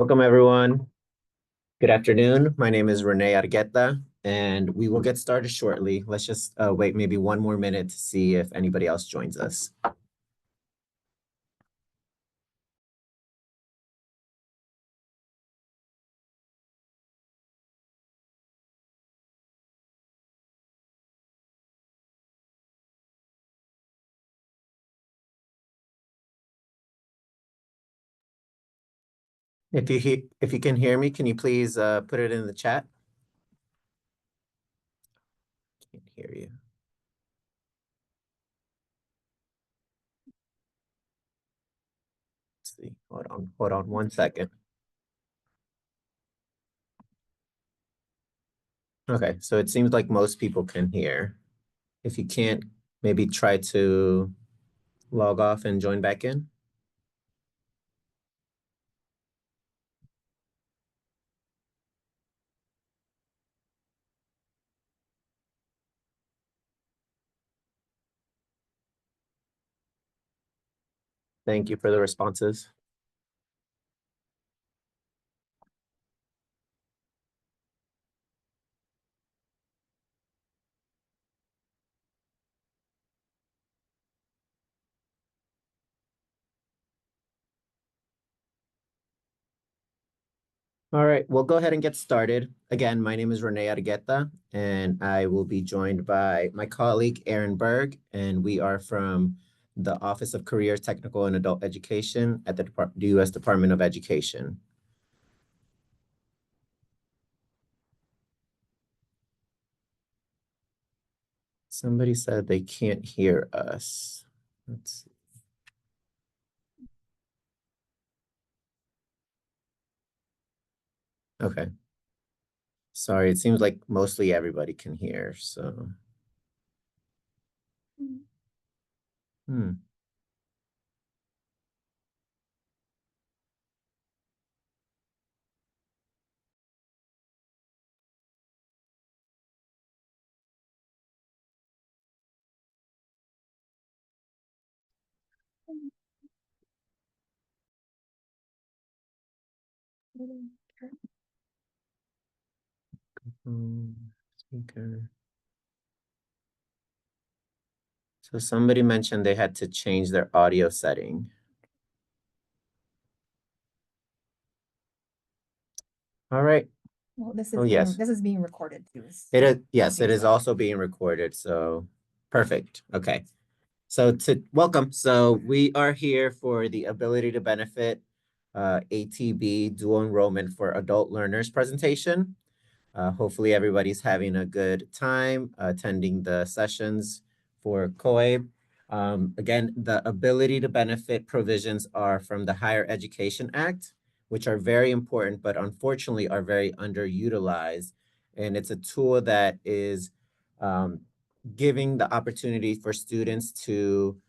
Welcome, everyone. Good afternoon. My name is Renee Argueta, and we will get started shortly. Let's just wait maybe one more minute to see if anybody else joins us. If you can hear me, can you please put it in the chat? Can't hear you. Let's see. Hold on 1 second. Okay, so it seems like most people can hear. If you can't, maybe try to log off and join back in. Thank you for the responses. All right, we'll go ahead and get started. Again, my name is Renee Argueta, and I will be joined by my colleague, Aaron Berg, and we are from the Office of Career, Technical, and Adult Education at the U.S. Department of Education. Somebody said they can't hear us. Let's see. Okay. Sorry, it seems like mostly everybody can hear, so. Hmm. Speaker. So somebody mentioned they had to change their audio setting. All right. Well, this is being recorded too. It is, yes, it is also being recorded. So perfect. Okay. So to welcome. So we are here for the Ability to Benefit ATB Dual Enrollment for Adult Learners presentation. Hopefully everybody's having a good time attending the sessions for COABE. Again, the ability to benefit provisions are from the Higher Education Act, which are very important, but unfortunately are very underutilized. And it's a tool that is giving the opportunity for students to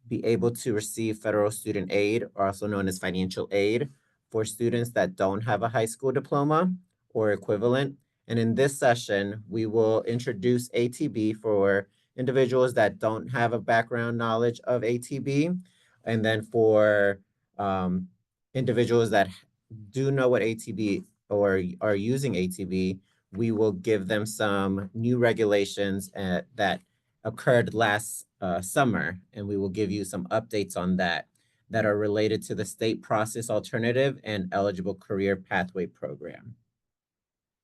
be able to receive federal student aid, also known as financial aid, for students that don't have a high school diploma or equivalent. And in this session, we will introduce ATB for individuals that don't have a background knowledge of ATB. And then for individuals that do know what ATB or are using ATB, we will give them some new regulations that occurred last summer, and we will give you some updates on that are related to the state process alternative and eligible career pathway program.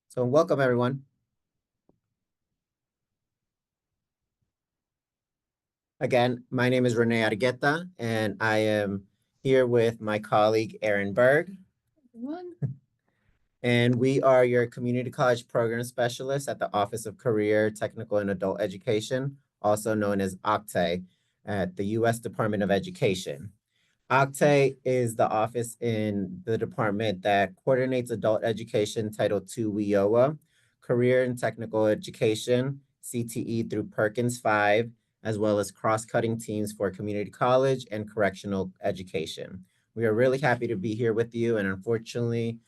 So welcome, everyone. Again, my name is Renee Argueta, and I am here with my colleague, Aaron Berg. Everyone. And we are your community college program specialists at the Office of Career, Technical, and Adult Education, also known as OCTE, at the U.S. Department of Education. OCTE is the office in the department that coordinates adult education Title II WIOA, career and technical education, CTE through Perkins 5, as well as cross-cutting teams for community college and correctional education. We are really happy to be here with you, and unfortunately,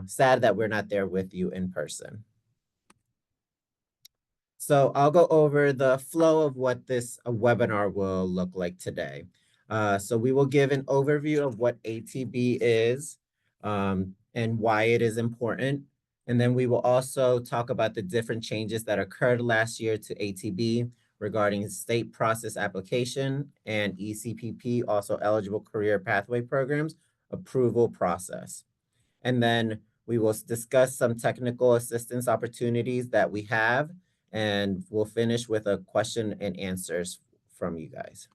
sad that we're not there with you in person. So I'll go over the flow of what this webinar will look like today. So we will give an overview of what ATB is, and why it is important. And then we will also talk about the different changes that occurred last year to ATB regarding state process application and ECPP, also eligible career pathway programs, approval process. And then we will discuss some technical assistance opportunities that we have, and we'll finish with a question and answers from you guys.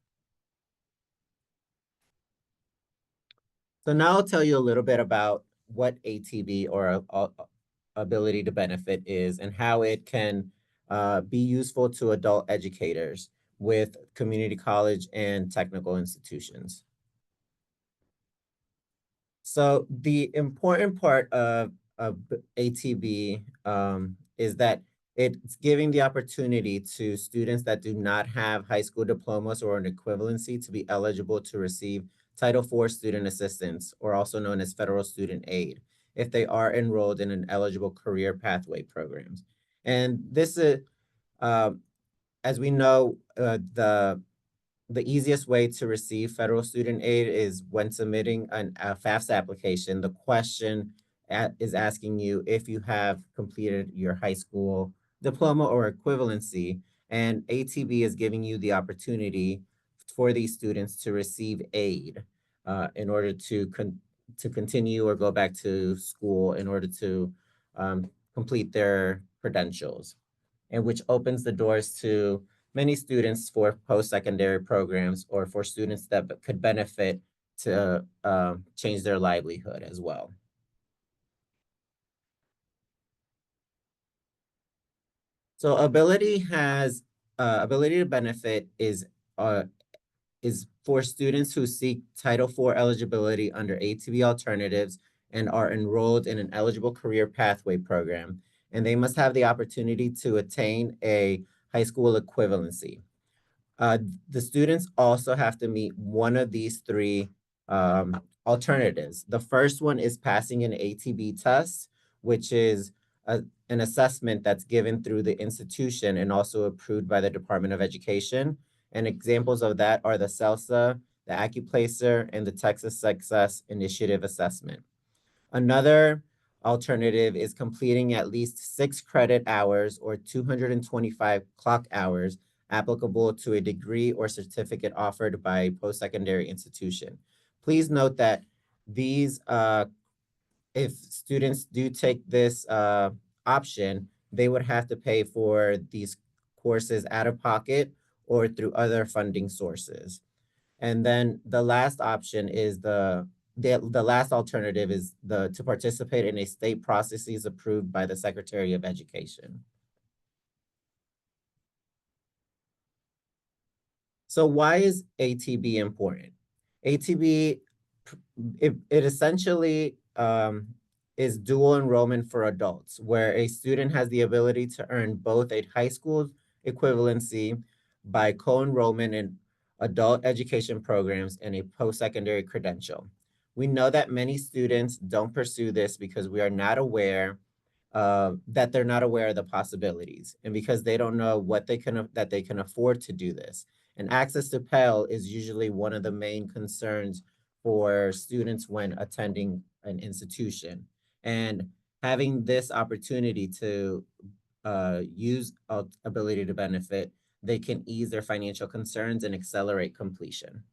So now I'll tell you a little bit about what ATB or ability to benefit is and how it can be useful to adult educators with community college and technical institutions. So the important part of ATB is that it's giving the opportunity to students that do not have high school diplomas or an equivalency to be eligible to receive Title IV student assistance, or also known as federal student aid, if they are enrolled in an eligible career pathway programs. And this is, as we know, the easiest way to receive federal student aid is when submitting a FAFSA application. The question is asking you if you have completed your high school diploma or equivalency, and ATB is giving you the opportunity for these students to receive aid in order to continue or go back to school in order to complete their credentials, and which opens the doors to many students for post-secondary programs or for students that could benefit to change their livelihood as well. So ability to benefit is for students who seek Title IV eligibility under ATB alternatives and are enrolled in an eligible career pathway program, and they must have the opportunity to attain a high school equivalency. The students also have to meet one of these three alternatives. The first one is passing an ATB test, which is an assessment that's given through the institution and also approved by the Department of Education. And examples of that are the CELSA, the AccuPlacer, and the Texas Success Initiative Assessment. Another alternative is completing at least 6 credit hours or 225 clock hours applicable to a degree or certificate offered by a post-secondary institution. Please note that these, if students do take this option, they would have to pay for these courses out of pocket or through other funding sources. And then the last option is the last alternative is to participate in a state processes approved by the Secretary of Education. So why is ATB important? ATB, it essentially is dual enrollment for adults, where a student has the ability to earn both a high school equivalency by co-enrollment in adult education programs and a post-secondary credential. We know that many students don't pursue this because we are not aware that they're not aware of the possibilities, and because they don't know what they can afford to do this. And access to Pell is usually one of the main concerns for students when attending an institution. And having this opportunity to use ability to benefit, they can ease their financial concerns and accelerate completion.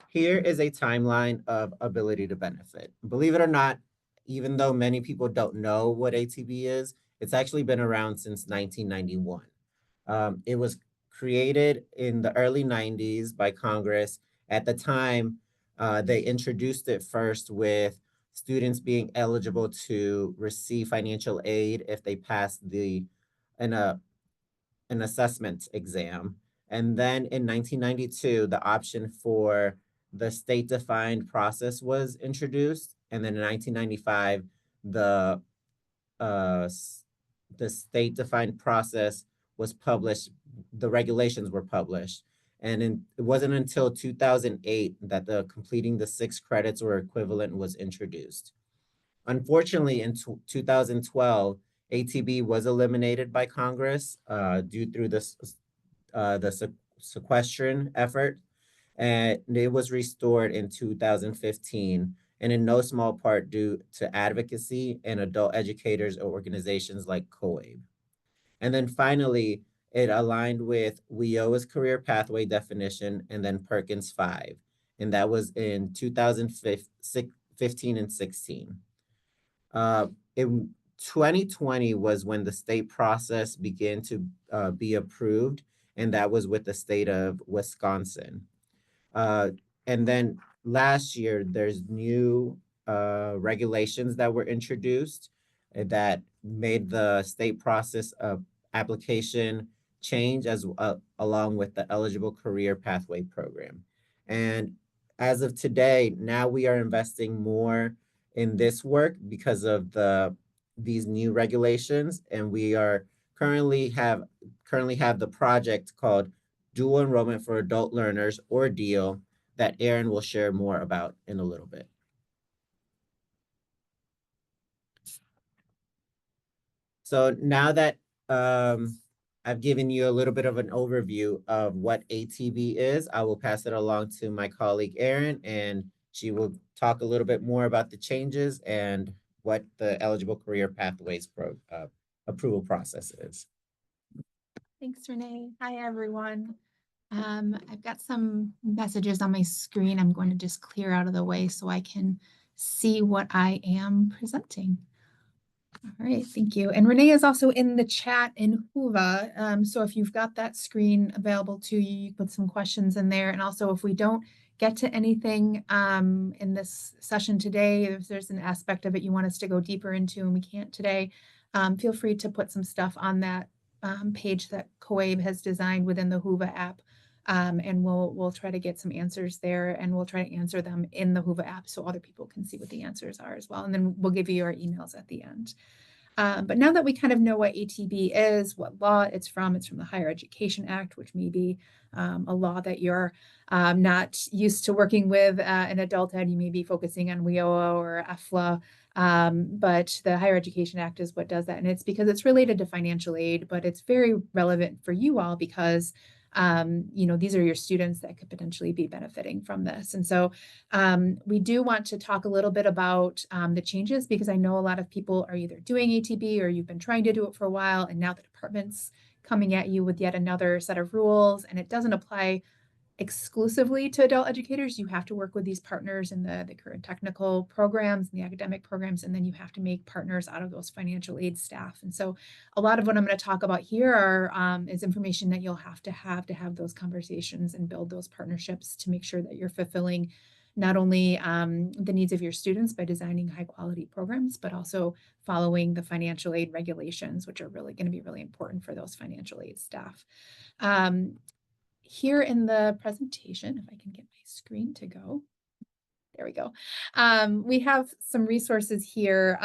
Here is a timeline of ability to benefit. Believe it or not, even though many people don't know what ATB is, it's actually been around since 1991. It was created in the early 90s by Congress. At the time, they introduced it first with students being eligible to receive financial aid if they passed an assessment exam. And then in 1992, the option for the state-defined process was introduced. And then in 1995, the state-defined process was published, the regulations were published. And it wasn't until 2008 that the completing the 6 credits or equivalent was introduced. Unfortunately, in 2012, ATB was eliminated by Congress due through the sequestration effort. and it was restored in 2015, and in no small part due to advocacy and adult educators or organizations like COABE. And then finally, it aligned with WIOA's career pathway definition and then Perkins 5. And that was in 2015 and 16. In 2020 was when the state process began to be approved, and that was with the state of Wisconsin. Uh, and then last year, there's new regulations that were introduced that made the state process of application change as along with the eligible career pathway program. And as of today, now we are investing more in this work because of these new regulations, and we are currently have the project called Dual Enrollment for Adult Learners, or DEAL, that Aaron will share more about in a little bit. So now that I've given you a little bit of an overview of what ATB is, I will pass it along to my colleague Aaron, and she will talk a little bit more about the changes and what the eligible career pathways approval process is. Thanks, Renee. Hi, everyone. I've got some messages on my screen. I'm going to just clear out of the way so I can see what I am presenting. All right, thank you. And Renee is also in the chat in Whova. So if you've got that screen available to you, you put some questions in there. And also if we don't get to anything in this session today, if there's an aspect of it you want us to go deeper into and we can't today, feel free to put some stuff on that page that COABE has designed within the Whova app. And we'll try to get some answers there, and we'll try to answer them in the Whova app so other people can see what the answers are as well. And then we'll give you our emails at the end. But now that we kind of know what ATB is, what law it's from the Higher Education Act, which may be a law that you're not used to working with in adult ed. You may be focusing on WIOA or EFLA, but the Higher Education Act is what does that. And it's because it's related to financial aid, but it's very relevant for you all because these are your students that could potentially be benefiting from this. And so we do want to talk a little bit about the changes, because I know a lot of people are either doing ATB or you've been trying to do it for a while, and now the department's coming at you with yet another set of rules, and it doesn't apply exclusively to adult educators. You have to work with these partners in the current technical programs and the academic programs, and then you have to make partners out of those financial aid staff. And so a lot of what I'm going to talk about here is information that you'll have to have those conversations and build those partnerships to make sure that you're fulfilling not only the needs of your students by designing high quality programs, but also following the financial aid regulations, which are really going to be really important for those financial aid staff. Here in the presentation, if I can get my screen to go, there we go. We have some resources here.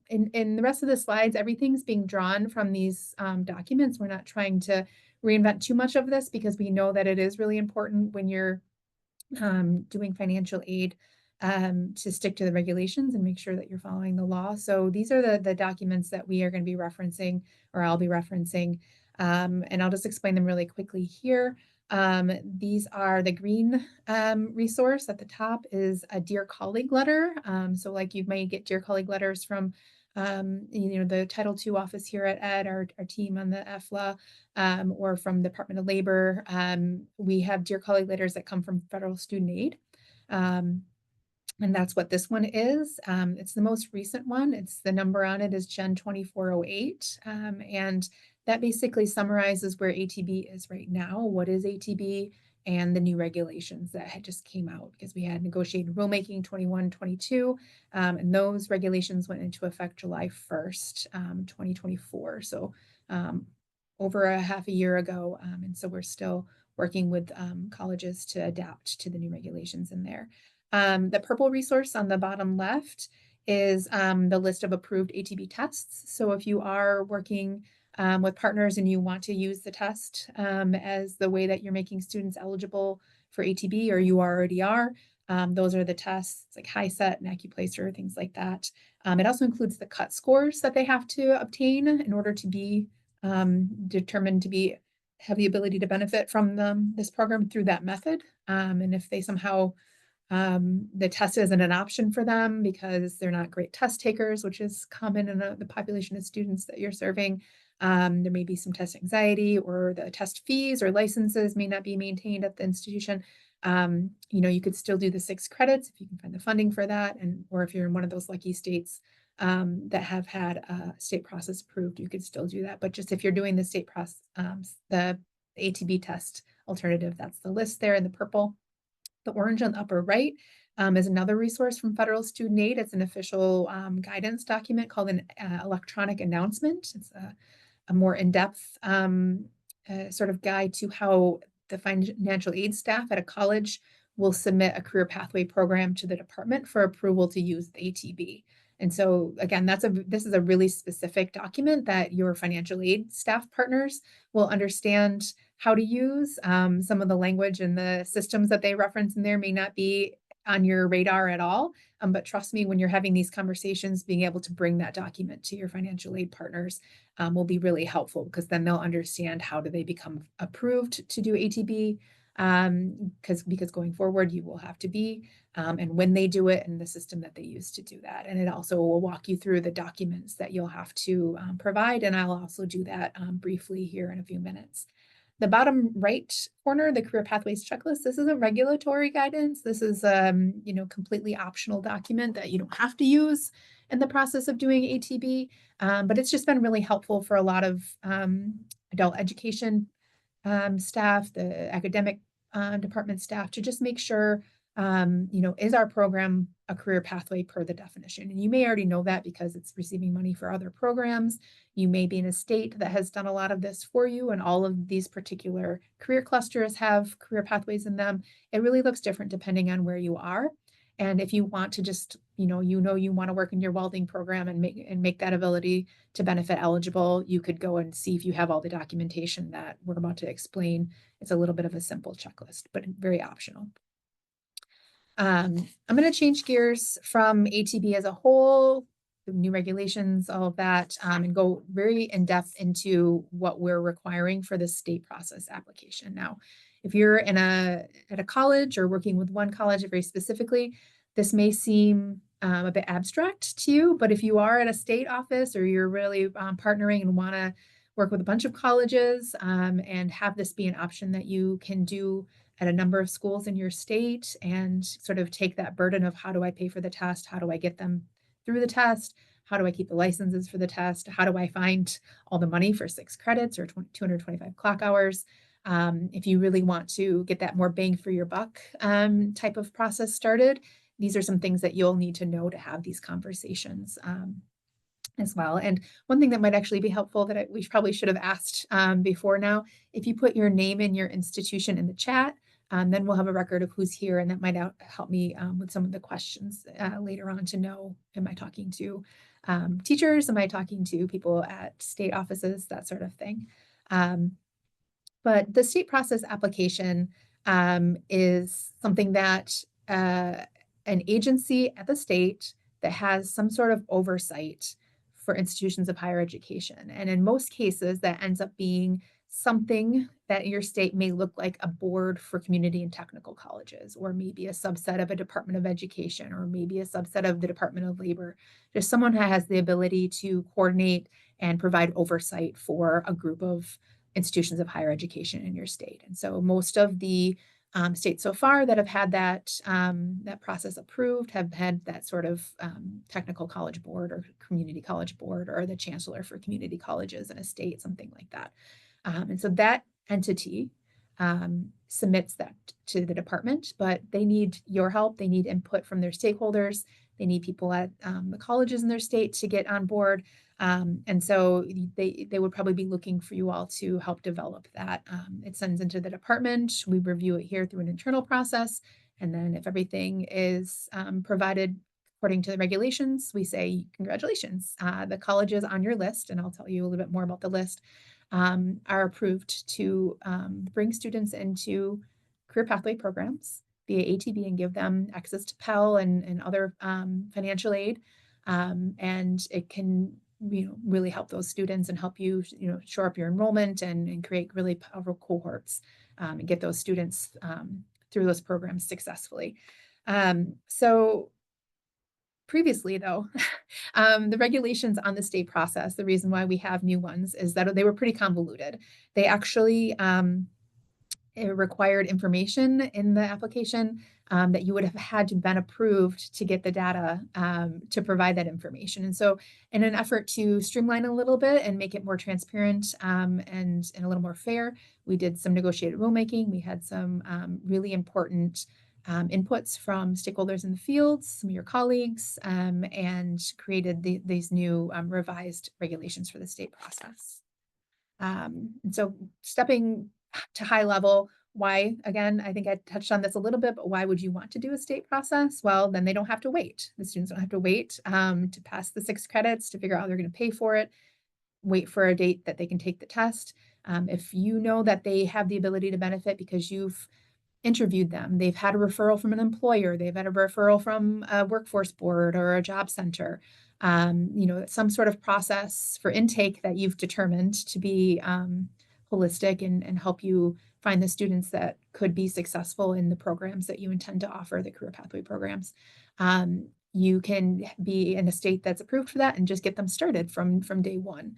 In the rest of the slides, everything's being drawn from these documents. We're not trying to reinvent too much of this because we know that it is really important when you're doing financial aid to stick to the regulations and make sure that you're following the law. So these are the documents that we are going to be referencing, or I'll be referencing, and I'll just explain them really quickly here. These are the green resource at the top is a Dear Colleague letter. So like you may get Dear Colleague letters from the Title II office here at ED, our team on the EFLA, or from the Department of Labor. We have Dear Colleague letters that come from federal student aid. And that's what this one is. It's the most recent one. It's the number on it is Gen 2408. And that basically summarizes where ATB is right now. What is ATB? And the new regulations that had just came out, because we had negotiated rulemaking 21-22, and those regulations went into effect July 1st, 2024. So over a half a year ago. And so we're still working with colleges to adapt to the new regulations in there. The purple resource on the bottom left is the list of approved ATB tests. So if you are working with partners and you want to use the test as the way that you're making students eligible for ATB, or you already are, those are the tests like HiSET and AccuPlacer, things like that. It also includes the cut scores that they have to obtain in order to be determined to be have the ability to benefit from this program through that method. And if they somehow the test isn't an option for them because they're not great test takers, which is common in the population of students that you're serving. There may be some test anxiety, or the test fees or licenses may not be maintained at the institution. You could still do the 6 credits if you can find the funding for that, or if you're in one of those lucky states that have had a state process approved, you could still do that. But just if you're doing the state process, the ATB test alternative, that's the list there in the purple. The orange on the upper right is another resource from Federal Student Aid. It's an official guidance document called an electronic announcement. It's a more in-depth sort of guide to how the financial aid staff at a college will submit a career pathway program to the department for approval to use the ATB. And so again, this is a really specific document that your financial aid staff partners will understand how to use. Some of the language and the systems that they reference in there may not be on your radar at all. But trust me, when you're having these conversations, being able to bring that document to your financial aid partners will be really helpful, because then they'll understand how do they become approved to do ATB, because going forward you will have to be, and when they do it and the system that they use to do that. And it also will walk you through the documents that you'll have to provide, and I'll also do that briefly here in a few minutes. The bottom right corner, the career pathways checklist, this is a regulatory guidance. This is completely optional document that you don't have to use in the process of doing ATB, but it's just been really helpful for a lot of adult education staff, the academic department staff, to just make sure, is our program a career pathway per the definition? And you may already know that because it's receiving money for other programs. You may be in a state that has done a lot of this for you, and all of these particular career clusters have career pathways in them. It really looks different depending on where you are. And if you want to just, you want to work in your welding program and make that ability to benefit eligible, you could go and see if you have all the documentation that we're about to explain. It's a little bit of a simple checklist, but very optional. I'm going to change gears from ATB as a whole, the new regulations, all of that, and go very in depth into what we're requiring for the state process application. Now, if you're at a college or working with one college very specifically, this may seem a bit abstract to you, but if you are at a state office, or you're really partnering and want to work with a bunch of colleges and have this be an option that you can do at a number of schools in your state, and sort of take that burden of how do I pay for the test? How do I get them through the test? How do I keep the licenses for the test? How do I find all the money for 6 credits or 225 clock hours? If you really want to get that more bang for your buck type of process started, these are some things that you'll need to know to have these conversations as well. And one thing that might actually be helpful that we probably should have asked before now, if you put your name and your institution in the chat, then we'll have a record of who's here, and that might help me with some of the questions later on to know, am I talking to teachers? Am I talking to people at state offices? That sort of thing. But the state process application is something that an agency at the state that has some sort of oversight for institutions of higher education. And in most cases, that ends up being something that your state may look like a board for community and technical colleges, or maybe a subset of a Department of Education, or maybe a subset of the Department of Labor. Just someone who has the ability to coordinate and provide oversight for a group of institutions of higher education in your state. And so most of the states so far that have had that process approved have had that sort of technical college board or community college board, or the chancellor for community colleges in a state, something like that. And so that entity submits that to the department, but they need your help. They need input from their stakeholders. They need people at the colleges in their state to get on board. And so they would probably be looking for you all to help develop that. It sends into the department. We review it here through an internal process. And then if everything is provided according to the regulations, we say, congratulations, the college is on your list. And I'll tell you a little bit more about the list, are approved to bring students into career pathway programs via ATB and give them access to Pell and other financial aid. And it can really help those students and help you, shore up your enrollment and create really powerful cohorts, and get those students through those programs successfully. So previously, though, the regulations on the state process, the reason why we have new ones is that they were pretty convoluted. They actually it required information in the application that you would have had to been approved to get the data to provide that information. And so in an effort to streamline a little bit and make it more transparent and a little more fair, we did some negotiated rulemaking. We had some really important inputs from stakeholders in the field, some of your colleagues, and created these new revised regulations for the state process. And so stepping to high level, why, again, I think I touched on this a little bit, but why would you want to do a state process? Well, then they don't have to wait. The students don't have to wait to pass the 6 credits, to figure out how they're going to pay for it, wait for a date that they can take the test. If you know that they have the ability to benefit because you've interviewed them, they've had a referral from an employer, they've had a referral from a workforce board or a job center, some sort of process for intake that you've determined to be holistic and help you find the students that could be successful in the programs that you intend to offer, the career pathway programs. You can be in a state that's approved for that and just get them started from day one.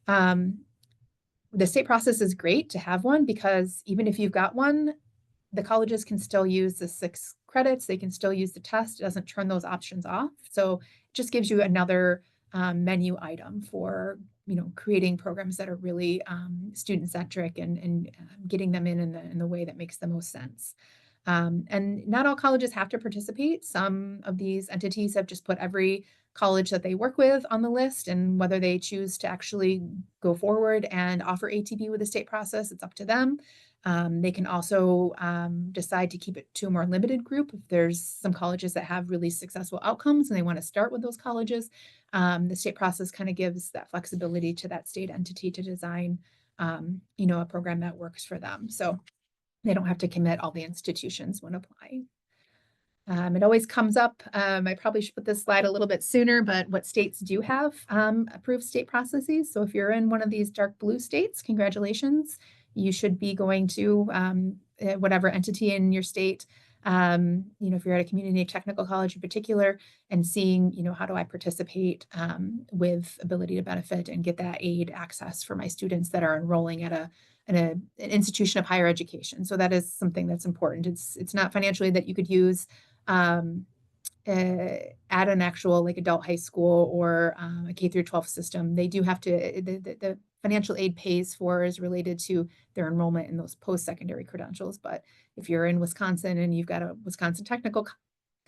The state process is great to have one because even if you've got one, the colleges can still use the 6 credits. They can still use the test. It doesn't turn those options off. So it just gives you another menu item for, creating programs that are really student-centric and getting them in the way that makes the most sense. And not all colleges have to participate. Some of these entities have just put every college that they work with on the list, and whether they choose to actually go forward and offer ATB with the state process, it's up to them. They can also decide to keep it to a more limited group. If there's some colleges that have really successful outcomes and they want to start with those colleges, the state process kind of gives that flexibility to that state entity to design, a program that works for them. So they don't have to commit all the institutions when applying. It always comes up. I probably should put this slide a little bit sooner, but what states do have approved state processes. So if you're in one of these dark blue states, congratulations. You should be going to whatever entity in your state, if you're at a community technical college in particular, and seeing, how do I participate with ability to benefit and get that aid access for my students that are enrolling at an institution of higher education. So that is something that's important. It's not financially that you could use at an actual like adult high school or a K through 12 system. They do have to, the financial aid pays for is related to their enrollment in those post-secondary credentials. But if you're in Wisconsin and you've got a Wisconsin Technical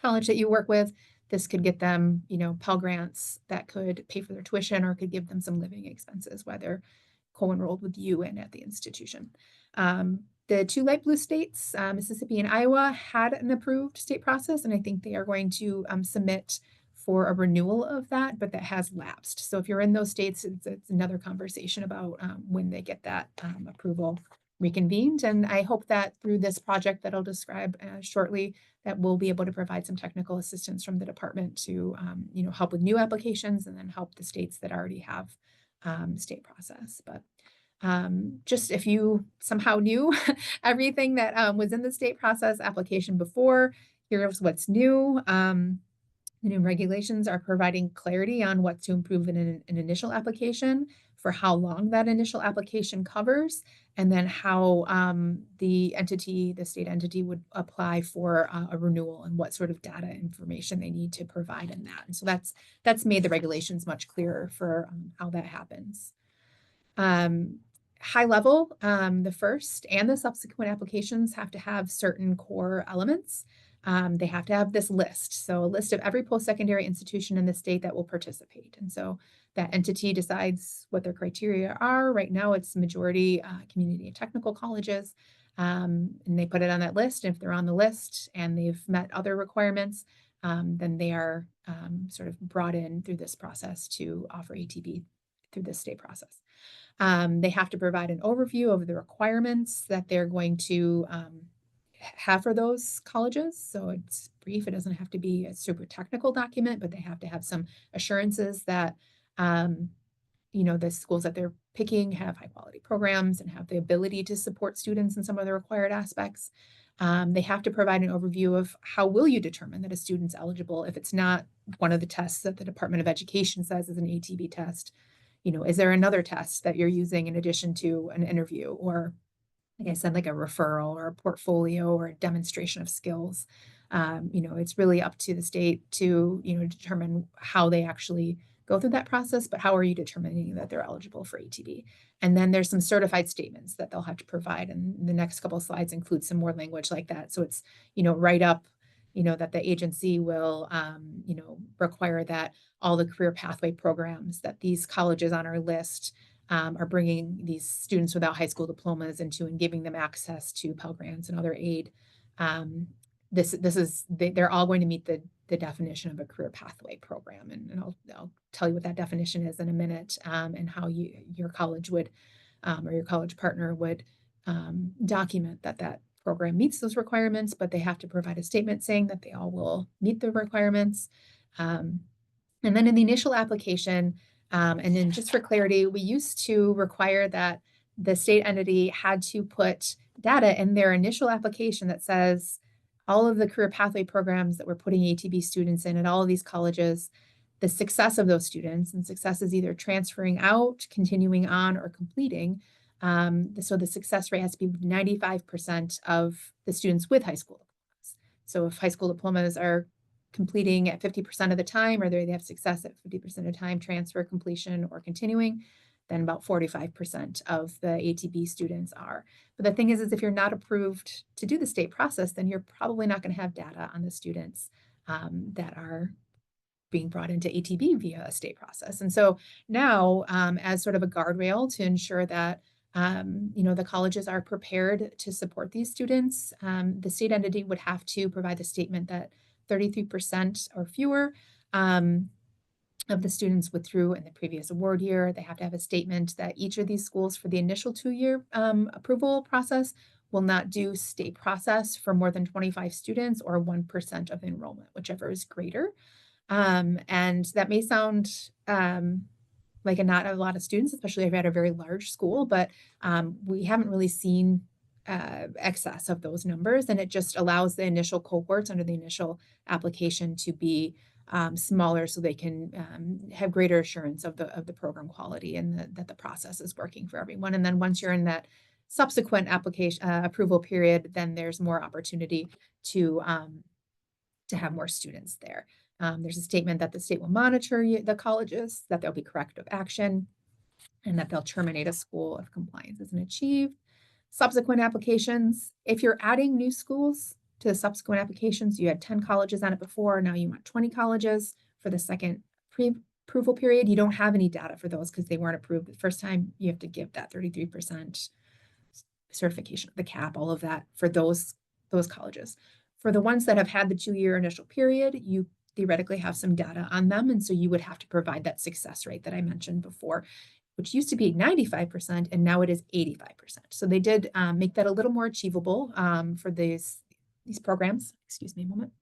College that you work with, this could get them, Pell Grants that could pay for their tuition or could give them some living expenses while they're co-enrolled with you and at the institution. The 2 light blue states, Mississippi and Iowa, had an approved state process, and I think they are going to submit for a renewal of that, but that has lapsed. So if you're in those states, it's another conversation about when they get that approval reconvened. And I hope that through this project that I'll describe shortly, that we'll be able to provide some technical assistance from the department to help with new applications and then help the states that already have state process. But just if you somehow knew everything that was in the state process application before, here's what's new. The new regulations are providing clarity on what to improve in an initial application, for how long that initial application covers, and then how the state entity would apply for a renewal and what sort of data information they need to provide in that. And so that's made the regulations much clearer for how that happens. High level, the first and the subsequent applications have to have certain core elements. They have to have this list. So a list of every post-secondary institution in the state that will participate. And so that entity decides what their criteria are. Right now, it's majority community and technical colleges. And they put it on that list. And if they're on the list and they've met other requirements, then they are sort of brought in through this process to offer ATB through this state process. They have to provide an overview of the requirements that they're going to have for those colleges. So it's brief. It doesn't have to be a super technical document, but they have to have some assurances that the schools that they're picking have high quality programs and have the ability to support students in some of the required aspects. They have to provide an overview of how will you determine that a student's eligible if it's not one of the tests that the Department of Education says is an ATB test. Is there another test that you're using in addition to an interview, or like I said, like a referral or a portfolio or a demonstration of skills? It's really up to the state to, determine how they actually go through that process, but how are you determining that they're eligible for ATB? And then there's some certified statements that they'll have to provide. And the next couple of slides include some more language like that. So it's, right up, that the agency will, require that all the career pathway programs that these colleges on our list are bringing these students without high school diplomas into and giving them access to Pell Grants and other aid. They're all going to meet the definition of a career pathway program. And I'll tell you what that definition is in a minute, and how your college would, or your college partner would document that program meets those requirements, but they have to provide a statement saying that they all will meet the requirements. And then in the initial application, and then just for clarity, we used to require that the state entity had to put data in their initial application that says all of the career pathway programs that we're putting ATB students in at all of these colleges, the success of those students, and success is either transferring out, continuing on, or completing. So the success rate has to be 95% of the students with high school diplomas. So if high school diplomas are completing at 50% of the time, or they have success at 50% of the time, transfer, completion, or continuing, then about 45% of the ATB students are. But the thing is if you're not approved to do the state process, then you're probably not going to have data on the students that are being brought into ATB via a state process. And so now, as sort of a guardrail to ensure that the colleges are prepared to support these students, the state entity would have to provide the statement that 33% or fewer of the students withdrew in the previous award year. They have to have a statement that each of these schools for the initial 2-year approval process will not do state process for more than 25 students or 1% of enrollment, whichever is greater. And that may sound like not a lot of students, especially if you're at a very large school, but we haven't really seen excess of those numbers, and it just allows the initial cohorts under the initial application to be smaller, so they can have greater assurance of the program quality and that the process is working for everyone. And then once you're in that subsequent application approval period, then there's more opportunity to have more students there. There's a statement that the state will monitor the colleges, that there'll be corrective action, and that they'll terminate a school if compliance isn't achieved. Subsequent applications, if you're adding new schools to the subsequent applications, you had 10 colleges on it before, now you want 20 colleges for the second pre-approval period. You don't have any data for those because they weren't approved the first time. You have to give that 33% certification, the cap, all of that for those colleges. For the ones that have had the 2-year initial period, you theoretically have some data on them, and so you would have to provide that success rate that I mentioned before, which used to be 95%, and now it is 85%. So they did make that a little more achievable for these programs. Excuse me a moment.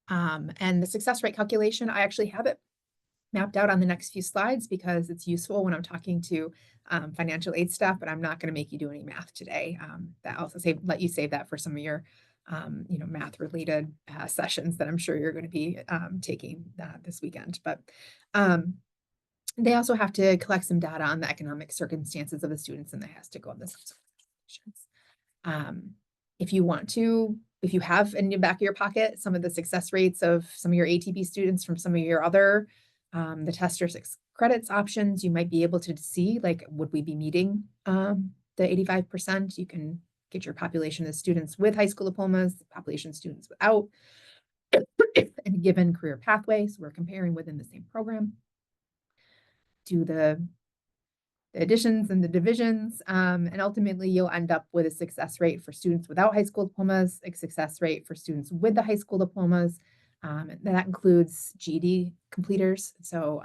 And the success rate calculation, I actually have it mapped out on the next few slides because it's useful when I'm talking to financial aid staff, but I'm not going to make you do any math today. That also let you save that for some of your math related sessions that I'm sure you're going to be taking this weekend. But they also have to collect some data on the economic circumstances of the students, and that has to go on the subsequent applications. If you have in the back of your pocket some of the success rates of some of your ATB students from some of your other the test or 6 credits options, you might be able to see, like, would we be meeting the 85%? You can get your population of students with high school diplomas, population of students without, and a given career pathway. So we're comparing within the same program. Do the additions and the divisions, and ultimately you'll end up with a success rate for students without high school diplomas, a success rate for students with the high school diplomas. And that includes GED completers. So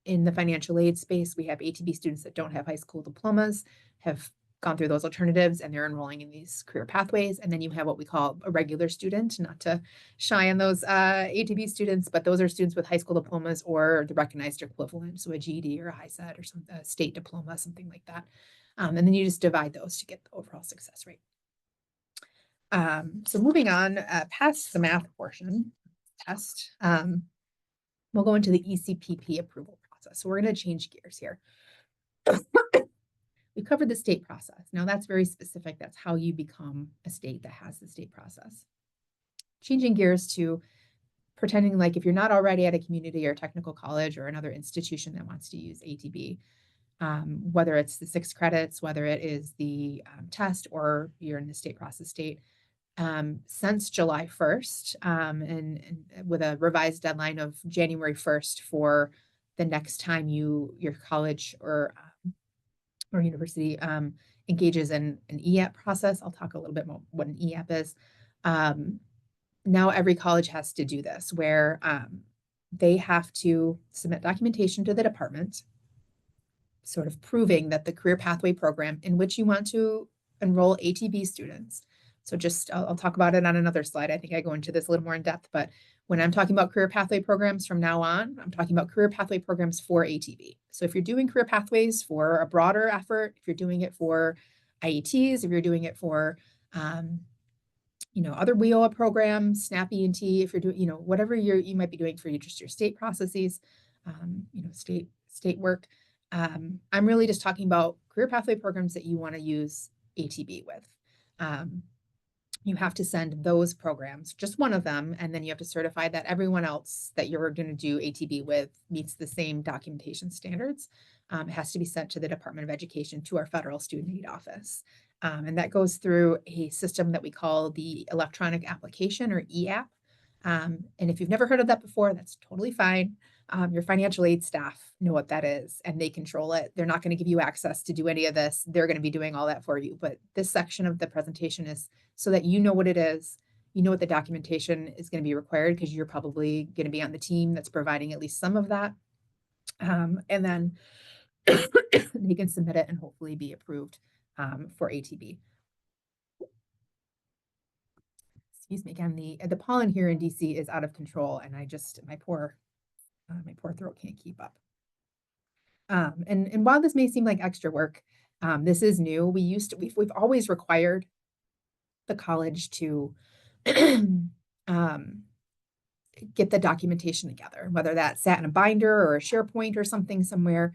in the financial aid space, we have ATB students that don't have high school diplomas, have gone through those alternatives and they're enrolling in these career pathways. And then you have what we call a regular student, not to shy on those ATB students, but those are students with high school diplomas or the recognized equivalent, so a GED or a high set or some a state diploma, something like that. And then you just divide those to get the overall success rate. So moving on past the math portion test, we'll go into the ECPP approval process. So we're going to change gears here. We covered the state process. Now that's very specific. That's how you become a state that has the state process. Changing gears to pretending like if you're not already at a community or technical college or another institution that wants to use ATB, whether it's the 6 credits, whether it is the test, or you're in the state process state, since July 1st, and with a revised deadline of January 1st for the next time your college or university engages in an EAP process. I'll talk a little bit more what an EAP is. Now every college has to do this, where they have to submit documentation to the department, sort of proving that the career pathway program in which you want to enroll ATB students. So just, I'll talk about it on another slide. I think I go into this a little more in depth, but when I'm talking about career pathway programs from now on, I'm talking about career pathway programs for ATB. So if you're doing career pathways for a broader effort, if you're doing it for IETs, if you're doing it for, other WIOA programs, SNAP E&T, if you're doing, whatever you might be doing for just your state processes, state work. I'm really just talking about career pathway programs that you want to use ATB with. You have to send those programs, just one of them, and then you have to certify that everyone else that you're going to do ATB with meets the same documentation standards. It has to be sent to the Department of Education, to our federal student aid office. And that goes through a system that we call the electronic application, or EAP. And if you've never heard of that before, that's totally fine. Your financial aid staff know what that is and they control it. They're not going to give you access to do any of this. They're going to be doing all that for you. But this section of the presentation is so that you know what it is, you know what the documentation is going to be required, because you're probably going to be on the team that's providing at least some of that. And then they can submit it and hopefully be approved for ATB. Excuse me again, the pollen here in DC is out of control, and my poor throat can't keep up. And while this may seem like extra work, this is new. We've always required the college to get the documentation together, whether that sat in a binder or a SharePoint or something somewhere.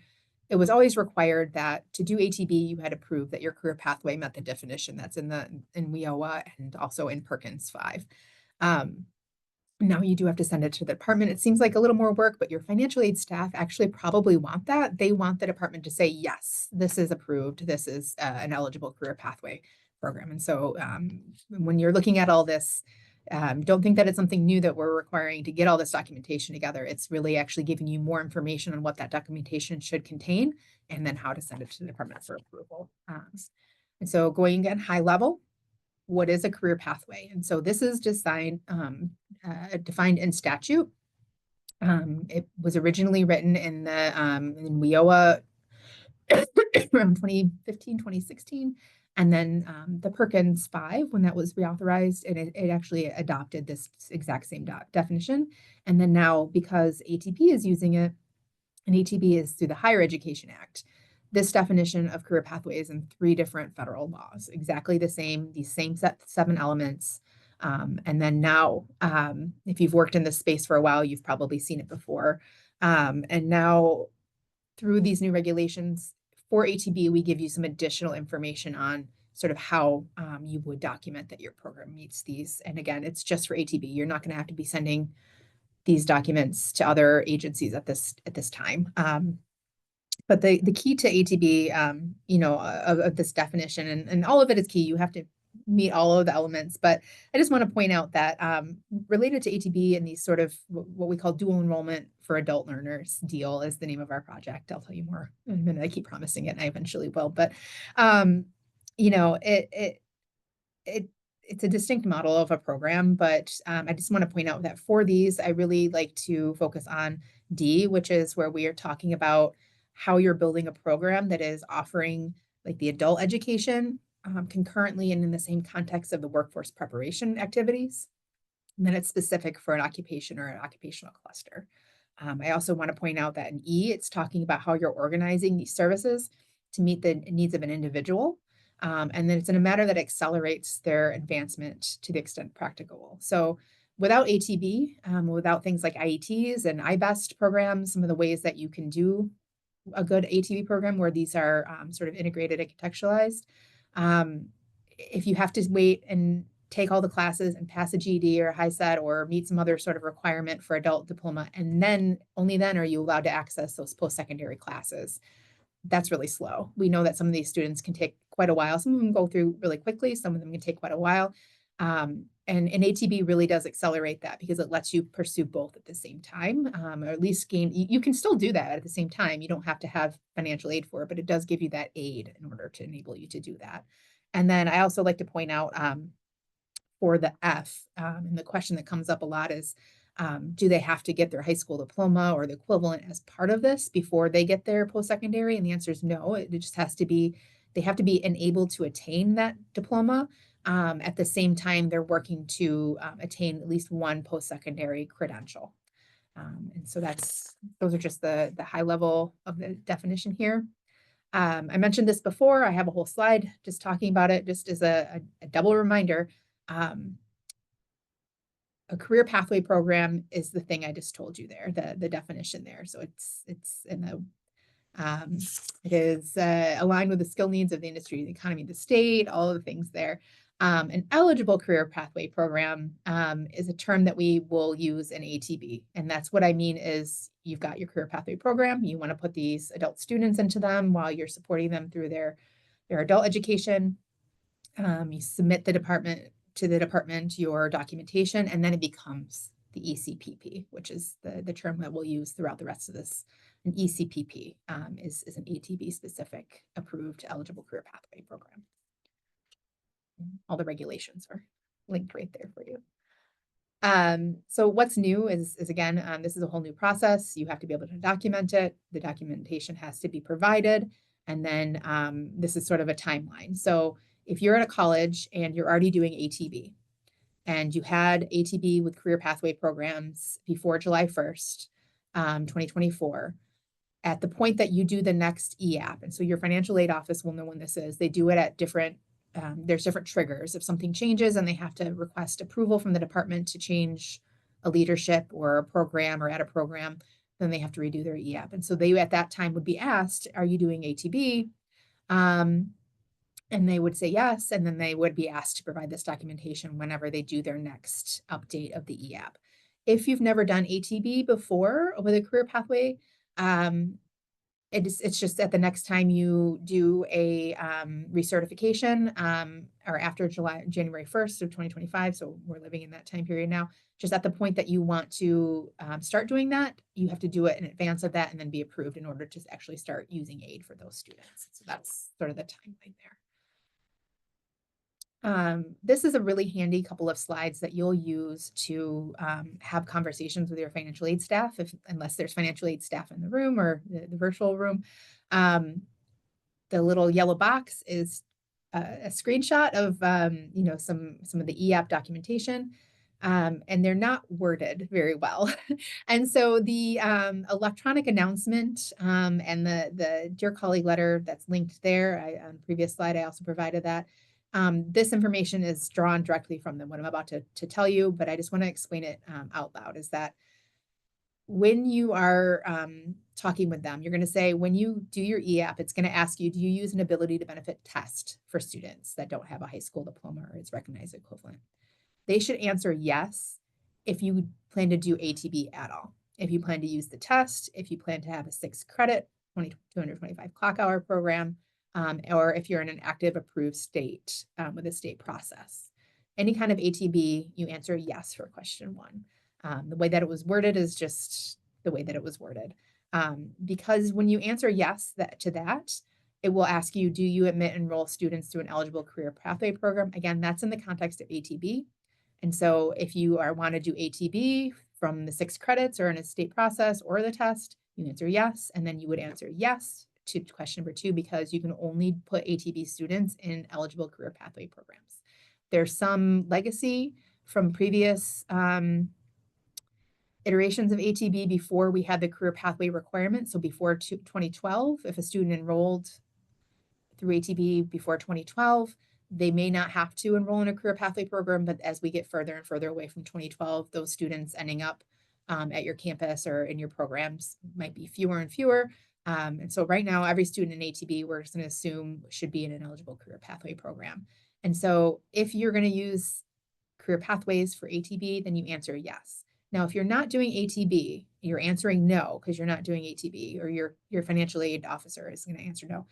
It was always required that to do ATB, you had to prove that your career pathway met the definition that's in WIOA and also in Perkins 5. Now you do have to send it to the department. It seems like a little more work, but your financial aid staff actually probably want that. They want the department to say, yes, this is approved. This is an eligible career pathway program. And so when you're looking at all this, don't think that it's something new that we're requiring to get all this documentation together. It's really actually giving you more information on what that documentation should contain and then how to send it to the department for approval. And so going at high level, what is a career pathway? And so this is defined in statute. It was originally written in WIOA around 2015, 2016. And then the Perkins 5, when that was reauthorized, and it actually adopted this exact same definition. And then now, because ATP is using it, and ATP is through the Higher Education Act, this definition of career pathways in 3 different federal laws, exactly the same, these same 7 elements. And then now, if you've worked in this space for a while, you've probably seen it before. And now, through these new regulations for ATB, we give you some additional information on sort of how you would document that your program meets these. And again, it's just for ATB. You're not going to have to be sending these documents to other agencies at this time. But the key to ATB, of this definition, and all of it is key. You have to meet all of the elements. But I just want to point out that related to ATB and these sort of what we call dual enrollment for adult learners deal is the name of our project. I'll tell you more in a minute. I keep promising it, and I eventually will. But it's a distinct model of a program. But I just want to point out that for these, I really like to focus on D, which is where we are talking about how you're building a program that is offering like the adult education, concurrently and in the same context of the workforce preparation activities. And then it's specific for an occupation or an occupational cluster. I also want to point out that in E, it's talking about how you're organizing these services to meet the needs of an individual. And then it's in a manner that accelerates their advancement to the extent practicable. So without ATB, without things like IETs and IBEST programs, some of the ways that you can do a good ATB program where these are sort of integrated and contextualized. If you have to wait and take all the classes and pass a GED or a high set or meet some other sort of requirement for adult diploma, and then only then are you allowed to access those post-secondary classes. That's really slow. We know that some of these students can take quite a while. Some of them go through really quickly. Some of them can take quite a while. And ATB really does accelerate that because it lets you pursue both at the same time, or at least gain, you can still do that at the same time. You don't have to have financial aid for it, but it does give you that aid in order to enable you to do that. And then I also like to point out for the F, and the question that comes up a lot is, do they have to get their high school diploma or the equivalent as part of this before they get their post-secondary? And the answer is no. It just has to be, they have to be enabled to attain that diploma. At the same time, they're working to attain at least one post-secondary credential. And so those are just the high level of the definition here. I mentioned this before. I have a whole slide just talking about it, just as a double reminder. A career pathway program is the thing I just told you there, the definition there. So it's in the it is aligned with the skill needs of the industry, the economy, the state, all of the things there. An eligible career pathway program is a term that we will use in ATB. And that's what I mean is you've got your career pathway program. You want to put these adult students into them while you're supporting them through their adult education. You submit to the department your documentation, and then it becomes the ECPP, which is the term that we'll use throughout the rest of this. An ECPP is an ATB specific approved eligible career pathway program. All the regulations are linked right there for you. So what's new is again, this is a whole new process. You have to be able to document it. The documentation has to be provided. And then this is sort of a timeline. So if you're at a college and you're already doing ATB and you had ATB with career pathway programs before July 1st, 2024, at the point that you do the next EAP, and so your financial aid office will know when this is, they do it at different, there's different triggers. If something changes and they have to request approval from the department to change a leadership or a program or add a program, then they have to redo their EAP. And so they at that time would be asked, are you doing ATB? And they would say yes, and then they would be asked to provide this documentation whenever they do their next update of the EAP. If you've never done ATB before with a career pathway, it's just that the next time you do a recertification or after January 1st of 2025, so we're living in that time period now, just at the point that you want to start doing that, you have to do it in advance of that and then be approved in order to actually start using aid for those students. So that's sort of the timeline there. This is a really handy couple of slides that you'll use to have conversations with your financial aid staff, unless there's financial aid staff in the room or the virtual room. The little yellow box is a screenshot of some of the EAP documentation, and they're not worded very well. And so the electronic announcement and the Dear Colleague letter that's linked there, on the previous slide, I also provided that. This information is drawn directly from them, what I'm about to tell you, but I just want to explain it out loud, is that when you are talking with them, you're going to say, when you do your EAP, it's going to ask you, do you use an ability to benefit test for students that don't have a high school diploma or its recognized equivalent? They should answer yes if you plan to do ATB at all. If you plan to use the test, if you plan to have a 6 credit, 225 clock hour program, or if you're in an active approved state with a state process. Any kind of ATB, you answer yes for question 1. The way that it was worded is just the way that it was worded. Because when you answer yes to that, it will ask you, do you admit and enroll students to an eligible career pathway program? Again, that's in the context of ATB. And so if you want to do ATB from the 6 credits or in a state process or the test, you answer yes, and then you would answer yes to question number 2 because you can only put ATB students in eligible career pathway programs. There's some legacy from previous iterations of ATB before we had the career pathway requirement. So before 2012, if a student enrolled through ATB before 2012, they may not have to enroll in a career pathway program, but as we get further and further away from 2012, those students ending up at your campus or in your programs might be fewer and fewer. And so right now, every student in ATB, we're just going to assume should be in an eligible career pathway program. And so if you're going to use career pathways for ATB, then you answer yes. Now, if you're not doing ATB, you're answering no because you're not doing ATB, or your financial aid officer is going to answer no.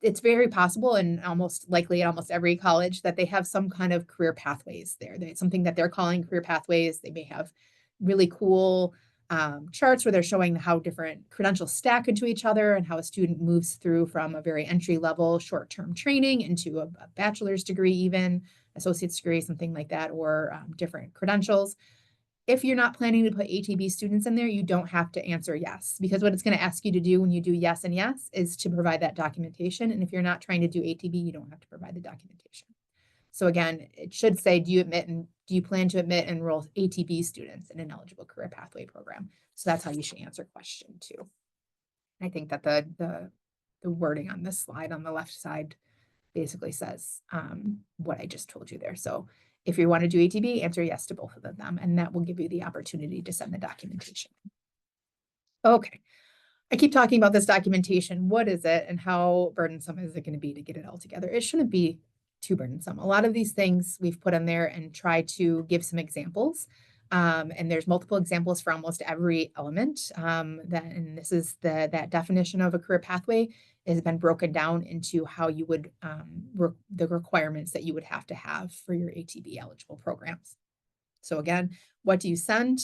It's very possible and almost likely at almost every college that they have some kind of career pathways there. It's something that they're calling career pathways. They may have really cool charts where they're showing how different credentials stack into each other and how a student moves through from a very entry level short-term training into a bachelor's degree, even associate's degree, something like that, or different credentials. If you're not planning to put ATB students in there, you don't have to answer yes, because what it's going to ask you to do when you do yes and yes is to provide that documentation. And if you're not trying to do ATB, you don't have to provide the documentation. So again, it should say, do you plan to admit and enroll ATB students in an eligible career pathway program? So that's how you should answer question 2. I think that the wording on this slide on the left side basically says what I just told you there. So if you want to do ATB, answer yes to both of them, and that will give you the opportunity to send the documentation. Okay, I keep talking about this documentation. What is it and how burdensome is it going to be to get it all together? It shouldn't be too burdensome. A lot of these things we've put in there and tried to give some examples. And there's multiple examples for almost every element. And this is that definition of a career pathway has been broken down into how you would, the requirements that you would have to have for your ATB eligible programs. So again, what do you send?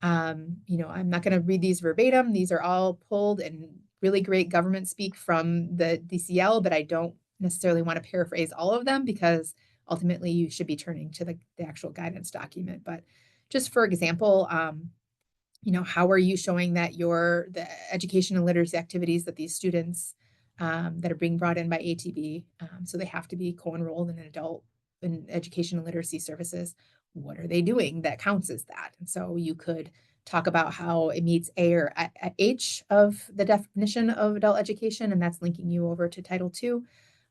I'm not going to read these verbatim. These are all pulled in really great government speak from the DCL, but I don't necessarily want to paraphrase all of them because ultimately you should be turning to the actual guidance document. But just for example, how are you showing that the education and literacy activities that these students that are being brought in by ATB, so they have to be co-enrolled in an adult in education and literacy services. What are they doing that counts as that? And so you could talk about how it meets A or H of the definition of adult education, and that's linking you over to Title II.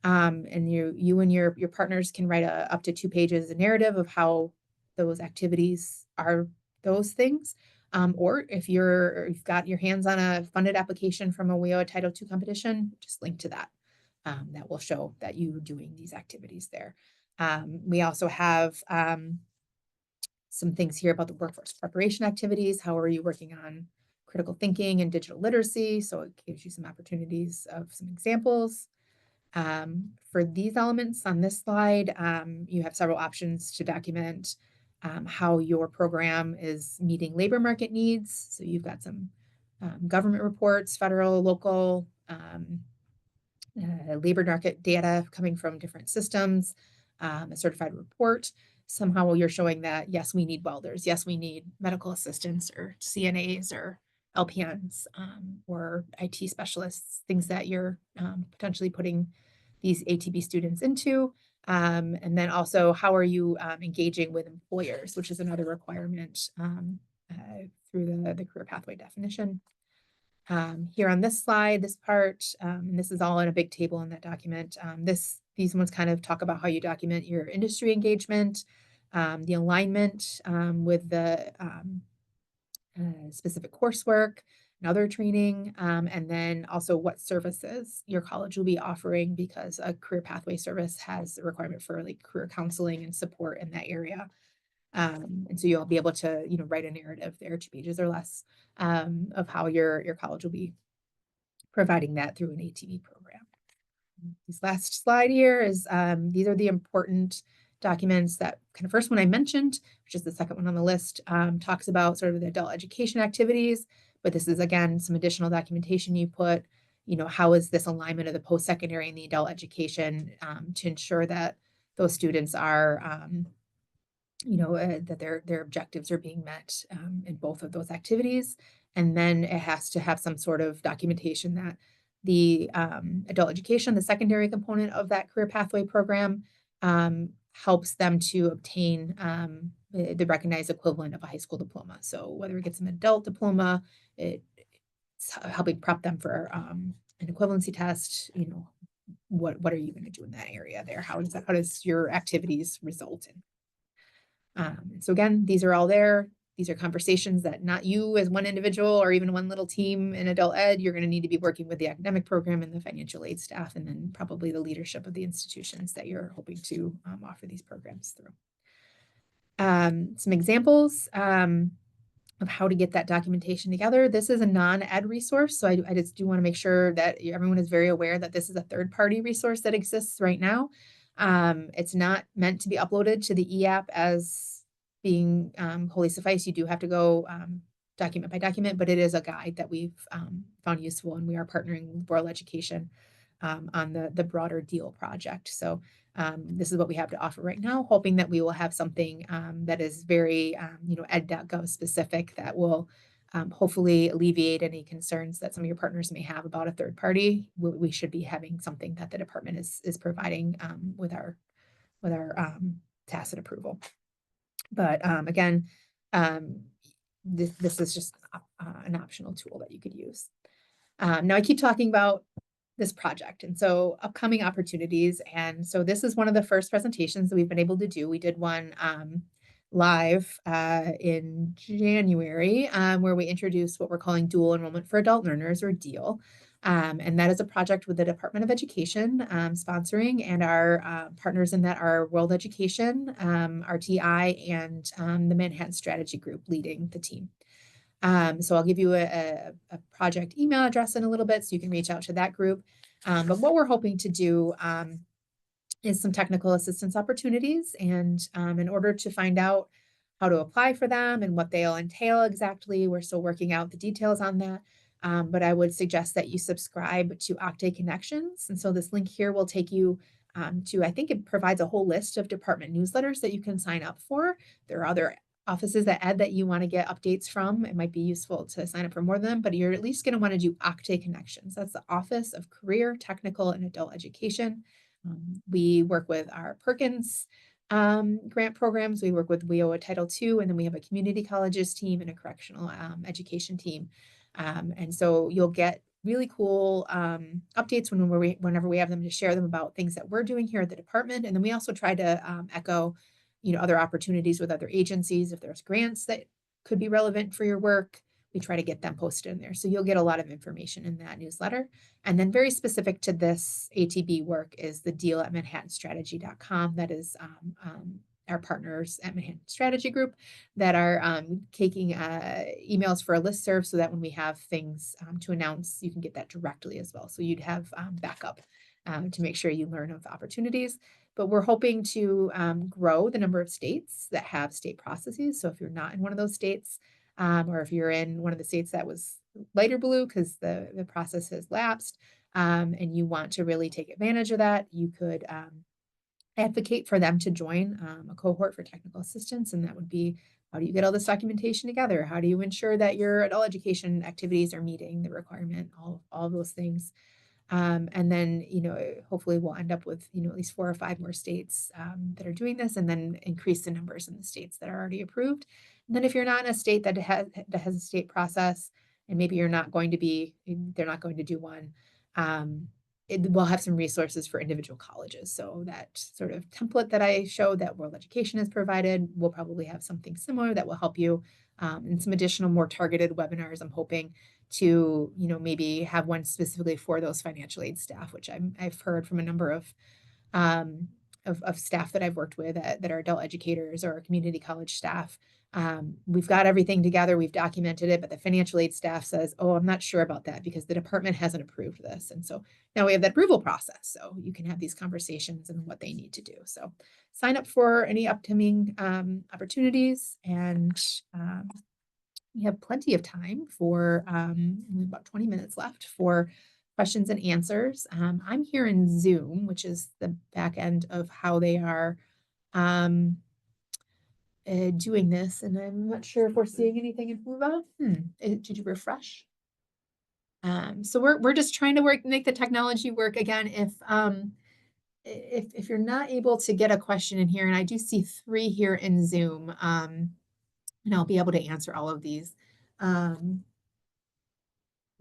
And you and your partners can write up to 2 pages, a narrative of how those activities are those things. Or if you've got your hands on a funded application from a WIO Title II competition, just link to that. That will show that you're doing these activities there. We also have some things here about the workforce preparation activities. How are you working on critical thinking and digital literacy? So it gives you some opportunities of some examples. For these elements on this slide, you have several options to document how your program is meeting labor market needs. So you've got some government reports, federal, local, labor market data coming from different systems, a certified report. Somehow you're showing that, yes, we need welders. Yes, we need medical assistants or CNAs or LPNs or IT specialists, things that you're potentially putting these ATB students into. And then also, how are you engaging with employers, which is another requirement through the career pathway definition. Here on this slide, this part, and this is all in a big table in that document. These ones kind of talk about how you document your industry engagement, the alignment with the specific coursework and other training, and then also what services your college will be offering, because a career pathway service has a requirement for like career counseling and support in that area. And so you'll be able to, write a narrative there, 2 pages or less, of how your college will be providing that through an ATB program. This last slide here is, these are the important documents. That kind of first one I mentioned, which is the second one on the list, talks about sort of the adult education activities, but this is again, some additional documentation you put, how is this alignment of the post-secondary and the adult education to ensure that those students are, that their objectives are being met in both of those activities. And then it has to have some sort of documentation that the adult education, the secondary component of that career pathway program, helps them to obtain the recognized equivalent of a high school diploma. So whether it gets an adult diploma, it's helping prep them for an equivalency test. What are you going to do in that area there? How does your activities result in? So again, these are all there. These are conversations that not you as one individual or even one little team in adult ed, you're going to need to be working with the academic program and the financial aid staff, and then probably the leadership of the institutions that you're hoping to offer these programs through. Some examples of how to get that documentation together. This is a non-ed resource, so I just do want to make sure that everyone is very aware that this is a third-party resource that exists right now. It's not meant to be uploaded to the e-app as being wholly suffice. You do have to go document by document, but it is a guide that we've found useful, and we are partnering with World Education on the broader DEAL project. So this is what we have to offer right now, hoping that we will have something that is very ed.gov specific that will hopefully alleviate any concerns that some of your partners may have about a third party. We should be having something that the department is providing with our tacit approval. But again, this is just an optional tool that you could use. Now I keep talking about this project, and so upcoming opportunities. And so this is one of the first presentations that we've been able to do. We did one live in January where we introduced what we're calling dual enrollment for adult learners, or DEAL. And that is a project with the Department of Education sponsoring, and our partners in that are World Education, RTI, and the Manhattan Strategy Group leading the team. So I'll give you a project email address in a little bit so you can reach out to that group. But what we're hoping to do is some technical assistance opportunities. And in order to find out how to apply for them and what they'll entail exactly, we're still working out the details on that. But I would suggest that you subscribe to Octave Connections. And so this link here will take you to, I think it provides a whole list of department newsletters that you can sign up for. There are other offices at ed that you want to get updates from. It might be useful to sign up for more of them, but you're at least going to want to do Octave Connections. That's the Office of Career, Technical, and Adult Education. We work with our Perkins grant programs. We work with WIOA Title II, and then we have a community colleges team and a correctional education team. And so you'll get really cool updates whenever we have them to share them about things that we're doing here at the department. And then we also try to echo other opportunities with other agencies. If there's grants that could be relevant for your work, we try to get them posted in there. So you'll get a lot of information in that newsletter. And then very specific to this ATB work is the deal at manhattanstrategy.com. That is our partners at Manhattan Strategy Group that are taking emails for a listserv so that when we have things to announce, you can get that directly as well. So you'd have backup to make sure you learn of opportunities. But we're hoping to grow the number of states that have state processes. So if you're not in one of those states, or if you're in one of the states that was lighter blue because the process has lapsed, and you want to really take advantage of that, you could advocate for them to join a cohort for technical assistance. And that would be, how do you get all this documentation together? How do you ensure that your adult education activities are meeting the requirement? All those things. And then, hopefully we'll end up with, at least 4 or 5 more states that are doing this, and then increase the numbers in the states that are already approved. And then if you're not in a state that has a state process, and maybe they're not going to do one, we'll have some resources for individual colleges. So that sort of template that I showed that World Education has provided, we'll probably have something similar that will help you, and some additional more targeted webinars. I'm hoping to, maybe have one specifically for those financial aid staff, which I've heard from a number of staff that I've worked with that are adult educators or community college staff. We've got everything together, we've documented it, but the financial aid staff says, oh, I'm not sure about that because the department hasn't approved this. And so now we have that approval process. So you can have these conversations and what they need to do. So sign up for any upcoming opportunities, and we have plenty of time for about 20 minutes left for questions and answers. I'm here in Zoom, which is the back end of how they are doing this, and I'm not sure if we're seeing anything in Hoover. Did you refresh? So we're just trying to make the technology work again. If you're not able to get a question in here, and I do see 3 here in Zoom, and I'll be able to answer all of these.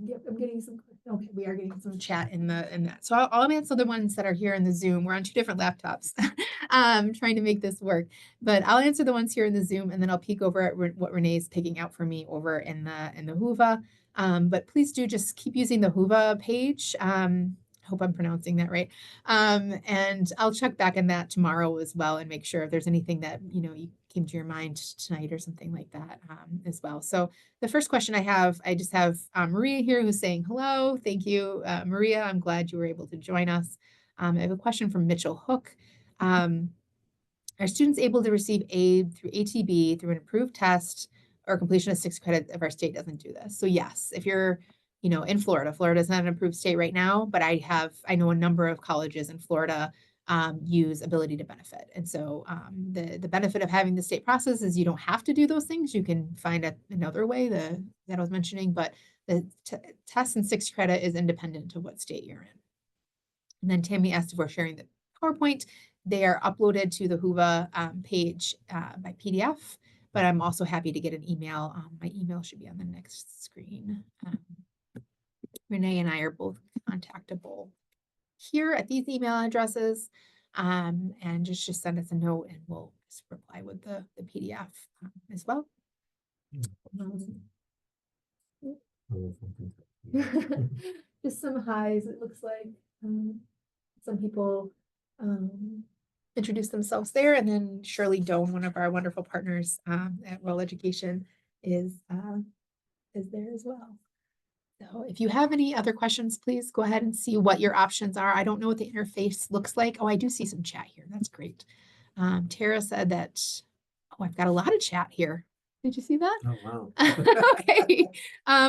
Yep, I'm getting some. Okay, we are getting some chat in that. So I'll answer the ones that are here in the Zoom. We're on 2 different laptops, trying to make this work. But I'll answer the ones here in the Zoom, and then I'll peek over at what Renee's picking out for me over in the Whova. But please do just keep using the Whova page. I hope I'm pronouncing that right. And I'll check back in that tomorrow as well and make sure if there's anything that you came to your mind tonight or something like that as well. So the first question I just have Maria here who's saying hello. Thank you, Maria. I'm glad you were able to join us. I have a question from Mitchell Hook. Are students able to receive aid through ATB through an approved test or completion of 6 credits if our state doesn't do this? So yes, if you're in Florida is not an approved state right now, but I know a number of colleges in Florida use ability to benefit. And so the benefit of having the state process is you don't have to do those things. You can find another way that I was mentioning, but the test and 6 credit is independent of what state you're in. And then Tammy asked if we're sharing the PowerPoint. They are uploaded to the Whova page by PDF, but I'm also happy to get an email. My email should be on the next screen. Renee and I are both contactable here at these email addresses, and just send us a note and we'll just reply with the PDF as well. Just some highs, it looks like. Some people introduce themselves there, and then Shirley Doan, one of our wonderful partners at World Education, is there as well. So if you have any other questions, please go ahead and see what your options are. I don't know what the interface looks like. Oh, I do see some chat here. That's great. Tara said that, I've got a lot of chat here. Did you see that? Oh, wow. Okay.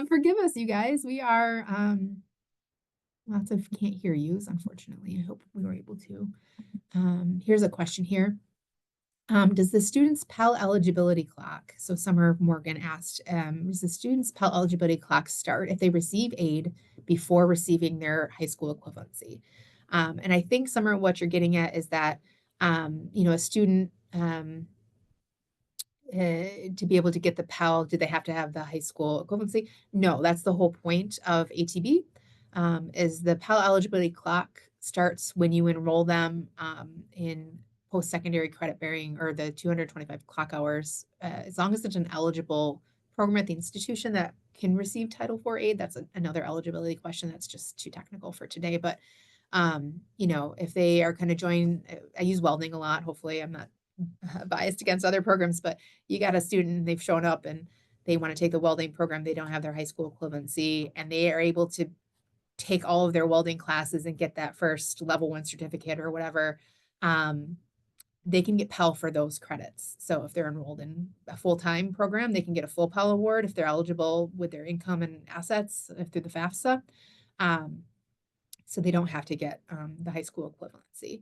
Forgive us, you guys. We are, lots of can't hear yous, unfortunately. I hope we were able to. Here's a question here. Does the student's Pell eligibility clock, so Summer Morgan asked, does the student's Pell eligibility clock start if they receive aid before receiving their high school equivalency? And I think, Summer, what you're getting at is that, a student, to be able to get the Pell, do they have to have the high school equivalency? No, that's the whole point of ATB, is the Pell eligibility clock starts when you enroll them in post-secondary credit bearing or the 225 clock hours, as long as it's an eligible program at the institution that can receive Title IV aid. That's another eligibility question that's just too technical for today. But, if they are kind of join, I use welding a lot. Hopefully I'm not biased against other programs, but you got a student, they've shown up and they want to take the welding program. They don't have their high school equivalency, and they are able to take all of their welding classes and get that first level 1 certificate or whatever. They can get Pell for those credits. So if they're enrolled in a full-time program, they can get a full Pell award if they're eligible with their income and assets through the FAFSA. So they don't have to get the high school equivalency.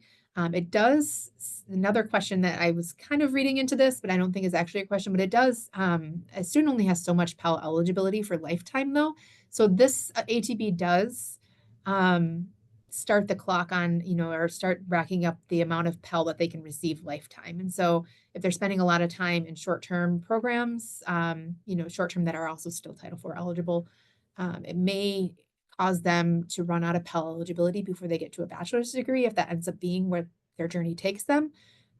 It does, another question that I was kind of reading into this, but I don't think is actually a question, but it does, a student only has so much Pell eligibility for lifetime though. So this ATB does start the clock on, or start racking up the amount of Pell that they can receive lifetime. And so if they're spending a lot of time in short-term programs, short-term that are also still Title IV eligible, it may cause them to run out of Pell eligibility before they get to a bachelor's degree, if that ends up being where their journey takes them.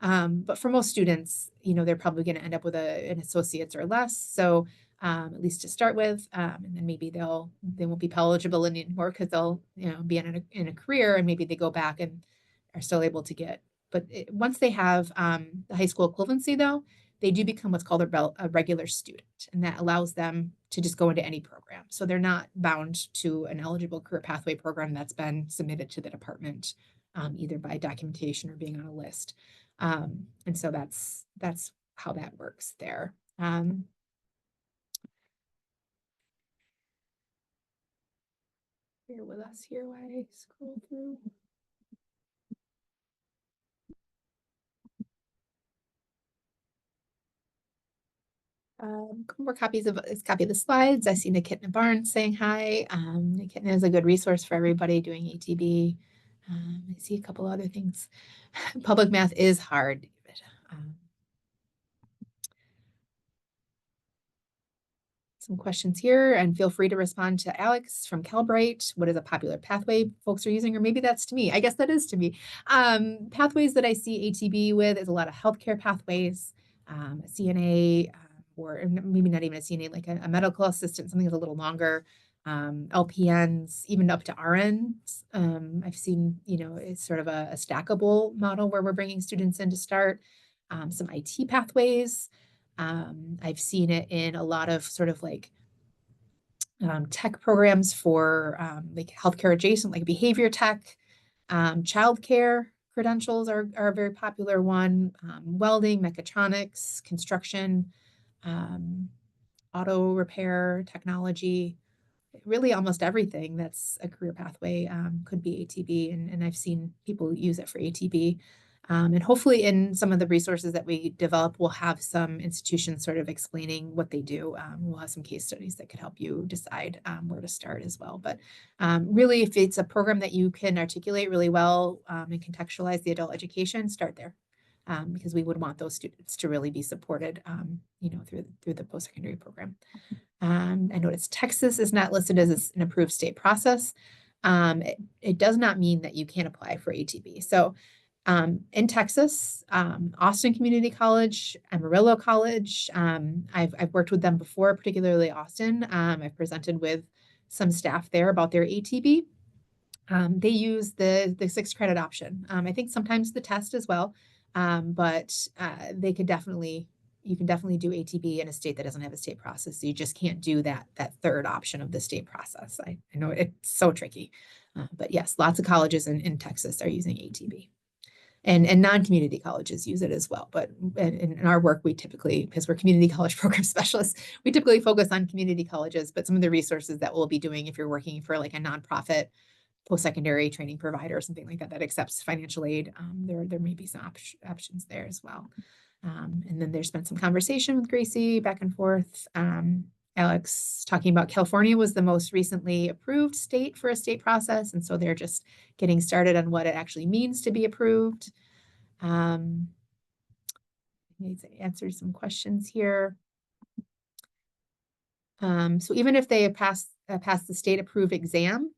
But for most students, they're probably going to end up with an associate's or less. So at least to start with, and then maybe they won't be Pell eligible anymore because they'll be in a career, and maybe they go back and are still able to get. But once they have the high school equivalency, though, they do become what's called a regular student, and that allows them to just go into any program. So they're not bound to an eligible career pathway program that's been submitted to the department, either by documentation or being on a list. And so that's how that works there. Bear with us here while I scroll through. Couple more copies of this copy of the slides. I see Nikitna Barnes saying hi. Nikitna is a good resource for everybody doing ATB. I see a couple other things. Public math is hard, David. Some questions here, and feel free to respond to Alex from Calbright. What is a popular pathway folks are using? Or maybe that's to me. I guess that is to me. Pathways that I see ATB with is a lot of healthcare pathways, a CNA, or maybe not even a CNA, like a medical assistant, something that's a little longer. LPNs, even up to RNs. I've seen, it's sort of a stackable model where we're bringing students in to start. Some IT pathways. I've seen it in a lot of sort of like tech programs for like healthcare adjacent, like behavior tech. Childcare credentials are a very popular one. Welding, mechatronics, construction, auto repair, technology. Really almost everything that's a career pathway could be ATB, and I've seen people use it for ATB. And hopefully in some of the resources that we develop, we'll have some institutions sort of explaining what they do. We'll have some case studies that could help you decide where to start as well. But really, if it's a program that you can articulate really well and contextualize the adult education, start there. Because we would want those students to really be supported, through the post-secondary program. I noticed Texas is not listed as an approved state process. It does not mean that you can't apply for ATB. So in Texas, Austin Community College, Amarillo College, I've worked with them before, particularly Austin. I've presented with some staff there about their ATB. They use the 6 credit option. I think sometimes the test as well, but you can definitely do ATB in a state that doesn't have a state process. So you just can't do that third option of the state process. I know it's so tricky, but yes, lots of colleges in Texas are using ATB. And non-community colleges use it as well. But in our work, we typically, because we're community college program specialists, we typically focus on community colleges. But some of the resources that we'll be doing if you're working for like a nonprofit post-secondary training provider or something like that accepts financial aid, there may be some options there as well. And then there's been some conversation with Gracie back and forth. Alex talking about California was the most recently approved state for a state process. And so they're just getting started on what it actually means to be approved. Needs to answer some questions here. So even if they pass the state approved exam,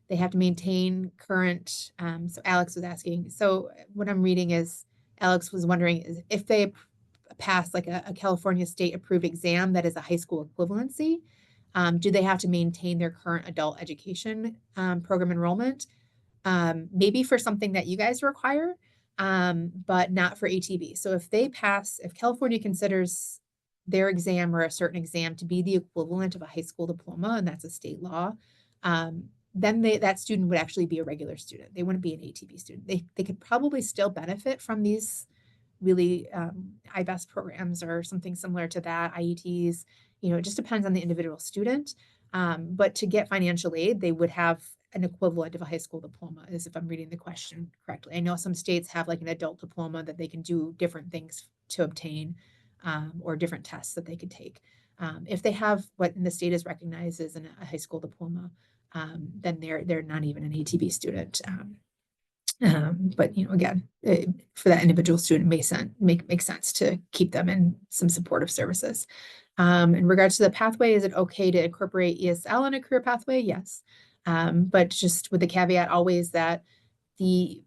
they have to maintain current. So Alex was asking, so what I'm reading is Alex was wondering is if they pass like a California state approved exam that is a high school equivalency, do they have to maintain their current adult education program enrollment? Maybe for something that you guys require, but not for ATB. So if California considers their exam or a certain exam to be the equivalent of a high school diploma, and that's a state law, then that student would actually be a regular student. They wouldn't be an ATB student. They could probably still benefit from these really IBEST programs or something similar to that, IETs. It just depends on the individual student. But to get financial aid, they would have an equivalent of a high school diploma, as if I'm reading the question correctly. I know some states have like an adult diploma that they can do different things to obtain, or different tests that they could take. If they have what in the state is recognized as a high school diploma, then they're not even an ATB student. But again, for that individual student, make sense to keep them in some supportive services. In regards to the pathway, is it okay to incorporate ESL in a career pathway? Yes, but just with the caveat always that the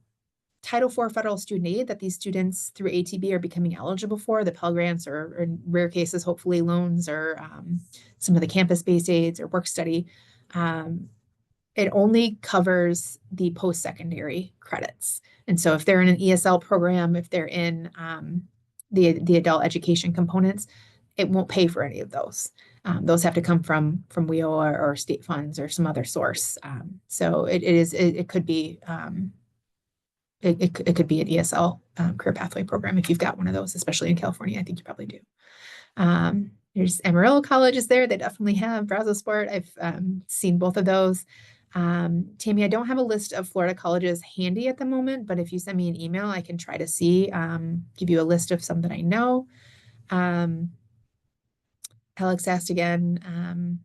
Title IV federal student aid that these students through ATB are becoming eligible for, the Pell Grants or in rare cases, hopefully loans or some of the campus-based aids or work study, it only covers the post-secondary credits. And so if they're in an ESL program, if they're in the adult education components, it won't pay for any of those. Those have to come from WIO or state funds or some other source. So it could be it could be an ESL career pathway program if you've got one of those, especially in California. I think you probably do. There's Amarillo College is there. They definitely have Brazos Sport. I've seen both of those. Tammy, I don't have a list of Florida colleges handy at the moment, but if you send me an email, I can try to see, give you a list of some that I know. Alex asked again,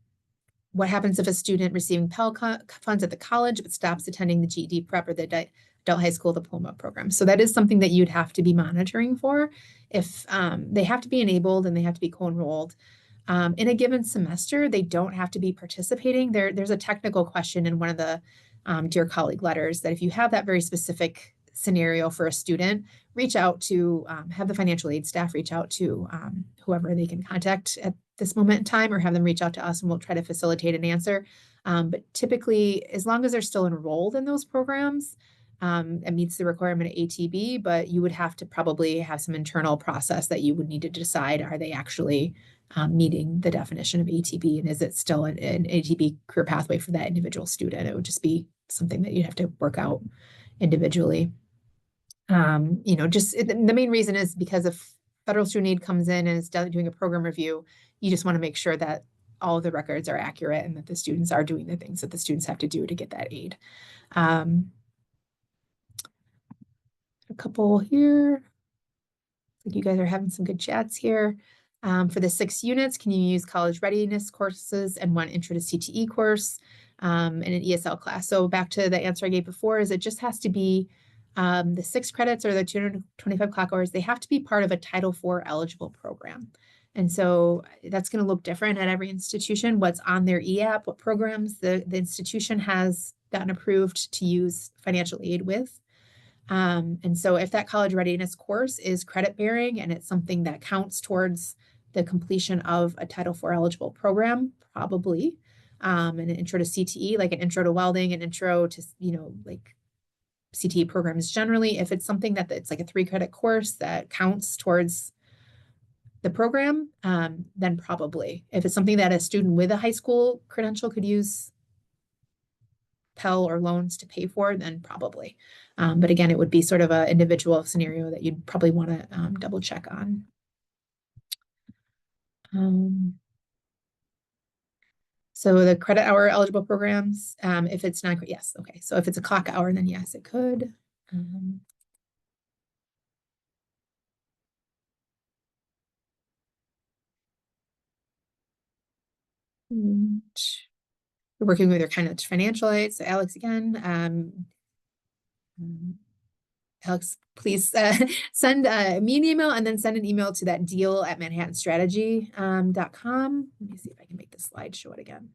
what happens if a student receiving Pell funds at the college but stops attending the GED prep or the adult high school diploma program? So that is something that you'd have to be monitoring for. If they have to be enabled and they have to be co-enrolled. In a given semester, they don't have to be participating. There's a technical question in one of the Dear Colleague letters that if you have that very specific scenario for a student, reach out to, have the financial aid staff reach out to whoever they can contact at this moment in time, or have them reach out to us and we'll try to facilitate an answer. But typically, as long as they're still enrolled in those programs, it meets the requirement of ATB, but you would have to probably have some internal process that you would need to decide, are they actually meeting the definition of ATB, and is it still an ATB career pathway for that individual student? It would just be something that you'd have to work out individually. Just the main reason is because if federal student aid comes in and is doing a program review, you just want to make sure that all of the records are accurate and that the students are doing the things that the students have to do to get that aid. A couple here. I think you guys are having some good chats here. For the 6 units, can you use college readiness courses and one intro to CTE course in an ESL class? So back to the answer I gave before, is it just has to be the 6 credits or the 225 clock hours, they have to be part of a Title IV eligible program. And so that's going to look different at every institution, what's on their EAP, what programs the institution has gotten approved to use financial aid with. And so if that college readiness course is credit bearing and it's something that counts towards the completion of a Title IV eligible program, probably, an intro to CTE, like an intro to welding, an intro to, like CTE programs generally, if it's something that it's like a 3-credit course that counts towards the program, then probably. If it's something that a student with a high school credential could use Pell or loans to pay for, then probably. But again, it would be sort of an individual scenario that you'd probably want to double check on. So the credit hour eligible programs, if it's not, yes, okay. So if it's a clock hour, then yes, it could. And we're working with their kind of financial aid. So Alex again, Alex, please send me an email and then send an email to that deal@manhattanstrategy.com. Let me see if I can make the slide show it again.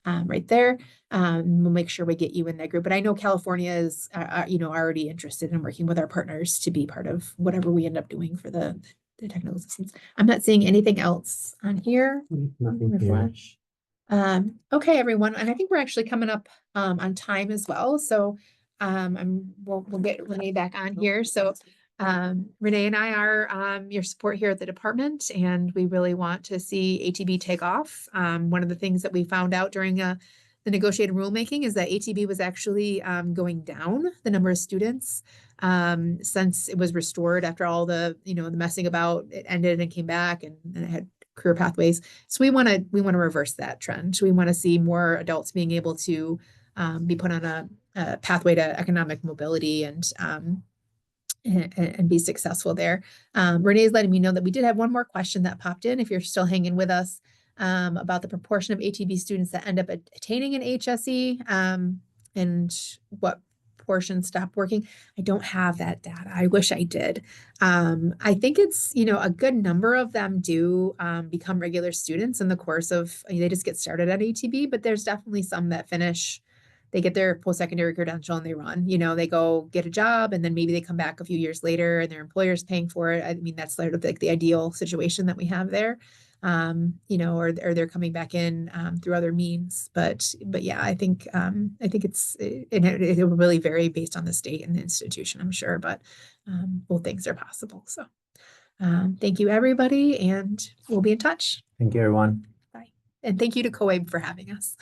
Right there. We'll make sure we get you in that group. But I know California is, already interested in working with our partners to be part of whatever we end up doing for the technical assistance. I'm not seeing anything else on here. Nothing here. Okay, everyone. And I think we're actually coming up on time as well. So we'll get Renee back on here. So Renee and I are your support here at the department, and we really want to see ATB take off. One of the things that we found out during the negotiated rulemaking is that ATB was actually going down the number of students since it was restored after all the the messing about it ended and came back and it had career pathways. So we want to reverse that trend. We want to see more adults being able to be put on a pathway to economic mobility and be successful there. Renee is letting me know that we did have one more question that popped in, if you're still hanging with us, about the proportion of ATB students that end up attaining an HSE and what portion stop working. I don't have that data. I wish I did. I think it's, a good number of them do become regular students in the course of, they just get started at ATB, but there's definitely some that finish. They get their post-secondary credential and they run, they go get a job and then maybe they come back a few years later and their employer's paying for it. I mean, that's sort of like the ideal situation that we have there. Or they're coming back in through other means. But yeah, I think it will really vary based on the state and the institution, I'm sure, but both things are possible. So thank you, everybody, and we'll be in touch. Thank you, everyone. Bye. And thank you to COAB for having us.